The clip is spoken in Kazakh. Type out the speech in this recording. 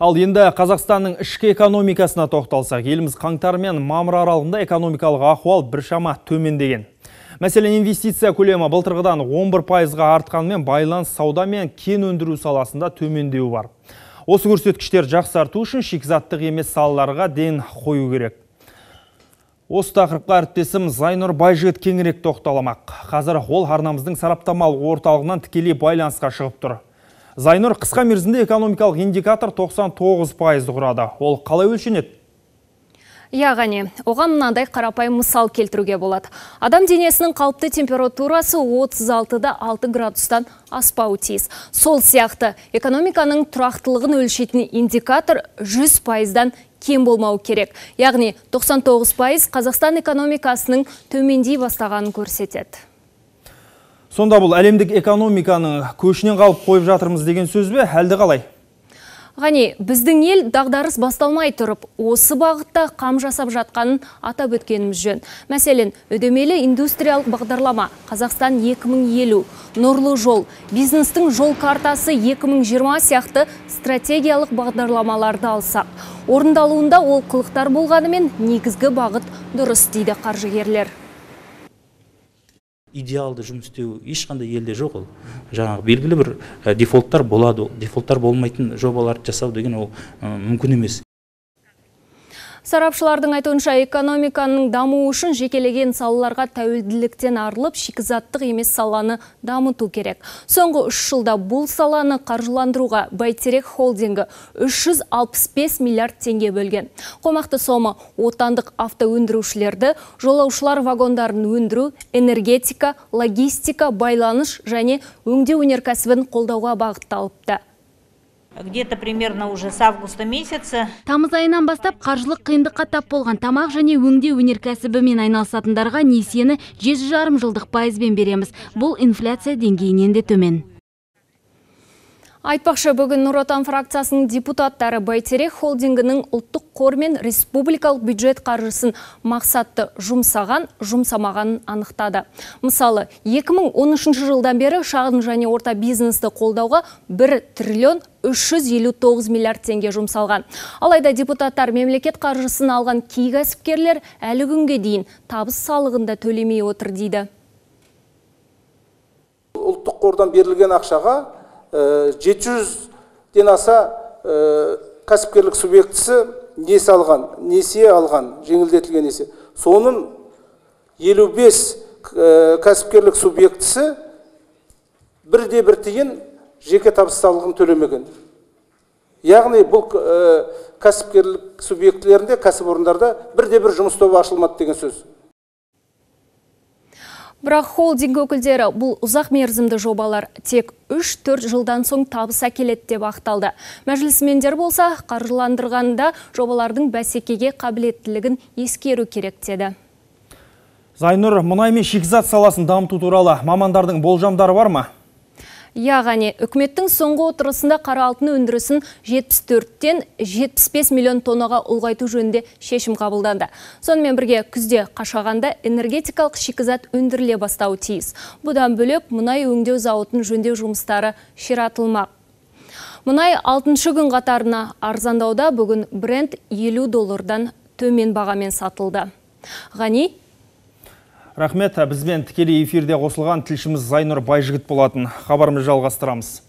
Ал енді Қазақстанның ішкі экономикасына тоқталсақ, еліміз қаңтар мен мамыр аралығында экономикалық ахуал біршама төмендеген. Мәселен, инвестиция көлемі былтырғыдан 11%-ға артқанымен байланыс сауда мен кен өндіру саласында төмендеу бар. Осы көрсеткіштер жақсарту үшін шикізаттық емес салаларға ден қою керек. Осы тақырыпқа әріптесім Зайнұр Байжігіт кеңірек тоқталамақ. Қазір ол арнамыздың сараптамалық орталығынан тікелей байланысқа шығып тұр. Зайнұр, қысқа мерзімде экономикалық индикатор 99% құрады. Ол қалай өлшенеді? Яғни, оған мынандай қарапайым мысал келтіруге болады. Адам денесінің қалыпты температурасы 36-да 6 градустан аспауы тиіс. Сол сияқты экономиканың тұрақтылығын өлшейтін индикатор 100%-дан кем болмау керек. Яғни 99% Қазақстан экономикасының төмендей бастағанын көрсетеді. Сонда бұл әлемдік экономиканың көшінен қалып қойып жатырмыз деген сөз бе, әлде қалай? Ғани, біздің ел дағдарыс басталмай тұрып, осы бағытта қам жасап жатқанын атап өткеніміз жөн. Мәселен, үдемелі индустриялық бағдарлама Қазақстан 2050, нұрлы жол, бизнестің жол картасы 2020 сияқты стратегиялық бағдарламаларды алсақ. Орындалуында олқылықтар болғанымен негізгі бағыт дұрыс дейді қаржыгерлер. Идеалды жұмыс істеу ешқандай елде жоқ ол. Жаңағы белгілі бір дефолттар болады. Дефолттар болмайтын жобаларды жасау деген ол мүмкін емес. Сарапшылардың айтуынша экономиканың дамуы үшін жекелеген салаларға тәуелділіктен арылып, шикізаттық емес саланы дамыту керек. Соңғы 3 жылда бұл саланы қаржыландыруға Бәйтерек холдингі 365 миллиард теңге бөлген. Қомақты сома отандық автоөндірушілерді, жолаушылар вагондарын өндіру, энергетика, логистика, байланыс және өңдеу өнеркәсібін қолдауға бағытталыпты. Где-то примерно уже с августа месяца. Тамыз айынан бастап қаржылық қиындыққа тап болған тамақ және өңдеу өнеркәсібімен айналысатындарға несиені 7,5 жылдық пайызбен береміз. Бұл инфляция деңгейінен де төмен. Айтпақшы, бүгін Нұр Отан фракциясының депутаттары Бәйтерек холдингінің ұлттық қор мен республикалық бюджет қаржысын мақсатты жұмсамағанын анықтады. Мысалы, 2013 жылдан бері шағын және орта бизнесті қолдауға 1 триллион 359 миллиард теңге жұмсалған. Алайда депутаттар мемлекет қаржысын алған кей кәсіпкерлер әлі күнге дейін табыс салығында төлемей отыр дейді. Ұлттық қордан берілген ақшаға 700-ден аса кәсіпкерлік субъектісі несие алған, жеңілдетілген несие. Соның 55 кәсіпкерлік субъектісі 1-1 тиын жеке табыс салығын төлемеген. Яғни бұл кәсіпкерлік субъектілерінде, кәсіпорындарда 1-1 жұмыс тобы ашылмады деген сөз. Бірақ холдинг өкілдері бұл ұзақ мерзімді жобалар тек 3-4 жылдан соң табыс әкеледі деп ақталды. Мәжілісмендер болса, қаржыландырғанда жобалардың бәсекеге қабілеттілігін ескеру керек деді. Зайнұр, мұнай мен шикізат саласын дамыту туралы мамандардың болжамдары бар ма? Яғни, үкіметтің соңғы отырысында қара алтын өндірісін 74-тен 75 миллион тоннаға ұлғайту жөнінде шешім қабылданды. Сонымен бірге күзде Қашағанда энергетикалық шикізат өндіріле бастауы тиіс. Бұдан бөлек мұнай өңдеу зауытын жөндеу жұмыстары ширатылмақ. Мұнай 6-шы күн қатарына арзандауда бүгін Brent $50 төмен бағамен сатылды. Ғани? Рахмет, бізбен тікелей эфирде қосылған тілшіміз Зайнұр Байжігіт болатын. Хабарымызды жалғастырамыз.